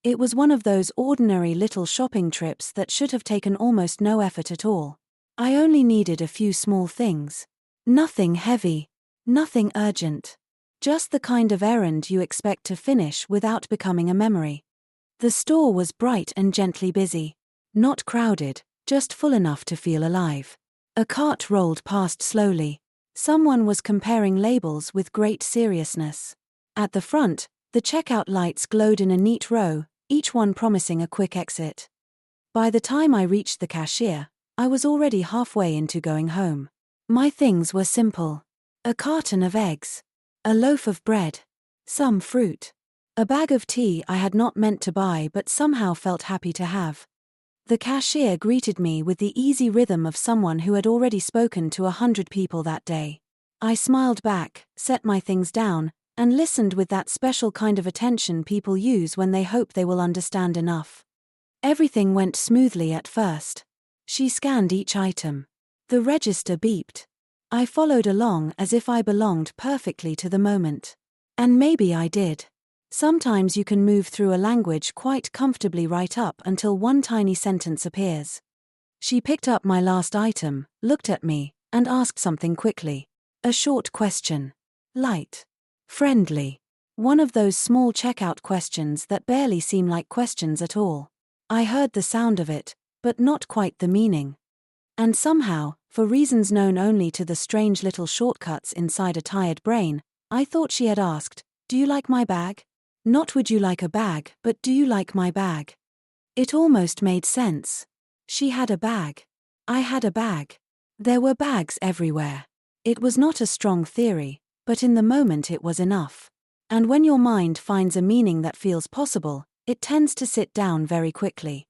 It was one of those ordinary little shopping trips that should have taken almost no effort at all. I only needed a few small things. Nothing heavy. Nothing urgent. Just the kind of errand you expect to finish without becoming a memory. The store was bright and gently busy. Not crowded, just full enough to feel alive. A cart rolled past slowly. Someone was comparing labels with great seriousness. At the front, the checkout lights glowed in a neat row, each one promising a quick exit. By the time I reached the cashier, I was already halfway into going home. My things were simple. A carton of eggs. A loaf of bread. Some fruit. A bag of tea I had not meant to buy but somehow felt happy to have. The cashier greeted me with the easy rhythm of someone who had already spoken to 100 people that day. I smiled back, set my things down, and listened with that special kind of attention people use when they hope they will understand enough. Everything went smoothly at first. She scanned each item. The register beeped. I followed along as if I belonged perfectly to the moment. And maybe I did. Sometimes you can move through a language quite comfortably right up until one tiny sentence appears. She picked up my last item, looked at me, and asked something quickly. A short question. Light. Friendly. One of those small checkout questions that barely seem like questions at all. I heard the sound of it, but not quite the meaning. And somehow, for reasons known only to the strange little shortcuts inside a tired brain, I thought she had asked, "Do you like my bag?" Not "would you like a bag," but "do you like my bag?" It almost made sense. She had a bag. I had a bag. There were bags everywhere. It was not a strong theory, but in the moment it was enough. And when your mind finds a meaning that feels possible, it tends to sit down very quickly.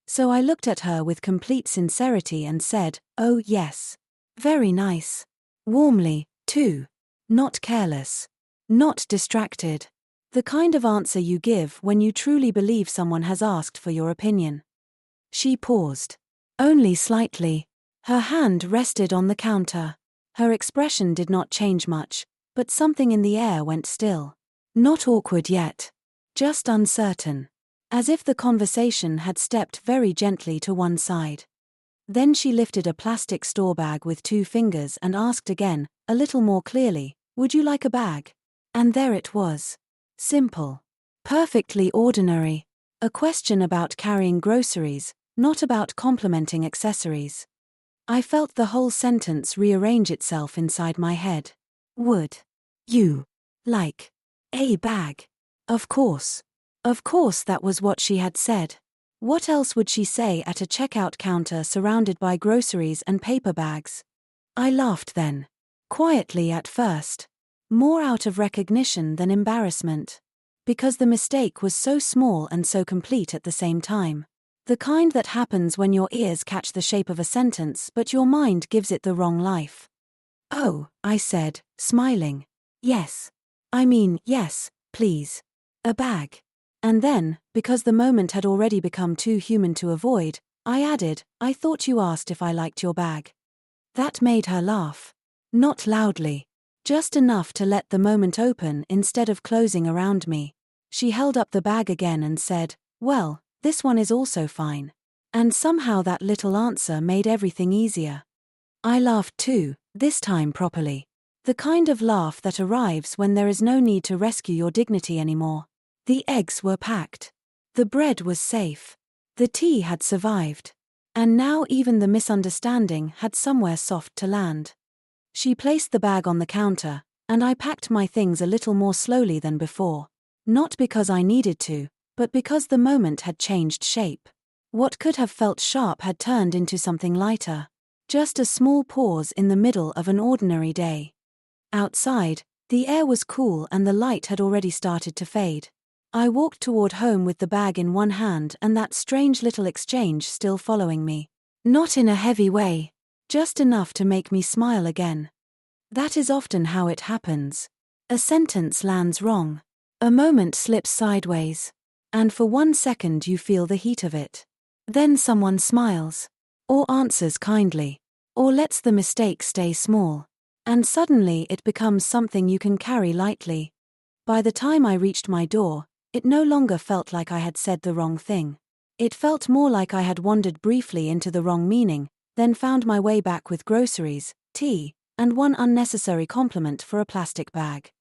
So I looked at her with complete sincerity and said, "Oh yes. Very nice." Warmly, too. Not careless. Not distracted. The kind of answer you give when you truly believe someone has asked for your opinion. She paused. Only slightly. Her hand rested on the counter. Her expression did not change much, but something in the air went still. Not awkward yet. Just uncertain. As if the conversation had stepped very gently to one side. Then she lifted a plastic store bag with 2 fingers and asked again, a little more clearly, "Would you like a bag?" And there it was. Simple. Perfectly ordinary. A question about carrying groceries, not about complimenting accessories. I felt the whole sentence rearrange itself inside my head. Would you like a bag? Of course. Of course that was what she had said. What else would she say at a checkout counter surrounded by groceries and paper bags? I laughed then. Quietly at first. More out of recognition than embarrassment. Because the mistake was so small and so complete at the same time. The kind that happens when your ears catch the shape of a sentence but your mind gives it the wrong life. "Oh," I said, smiling. "Yes. I mean, yes, please. A bag." And then, because the moment had already become too human to avoid, I added, "I thought you asked if I liked your bag." That made her laugh. Not loudly. Just enough to let the moment open instead of closing around me. She held up the bag again and said, "Well, this one is also fine." And somehow that little answer made everything easier. I laughed too, this time properly. The kind of laugh that arrives when there is no need to rescue your dignity anymore. The eggs were packed. The bread was safe. The tea had survived. And now even the misunderstanding had somewhere soft to land. She placed the bag on the counter, and I packed my things a little more slowly than before. Not because I needed to, but because the moment had changed shape. What could have felt sharp had turned into something lighter. Just a small pause in the middle of an ordinary day. Outside, the air was cool and the light had already started to fade. I walked toward home with the bag in one hand and that strange little exchange still following me. Not in a heavy way. Just enough to make me smile again. That is often how it happens. A sentence lands wrong. A moment slips sideways. And for 1 second you feel the heat of it. Then someone smiles. Or answers kindly. Or lets the mistake stay small. And suddenly it becomes something you can carry lightly. By the time I reached my door, It no longer felt like I had said the wrong thing. It felt more like I had wandered briefly into the wrong meaning, then found my way back with groceries, tea, and one unnecessary compliment for a plastic bag.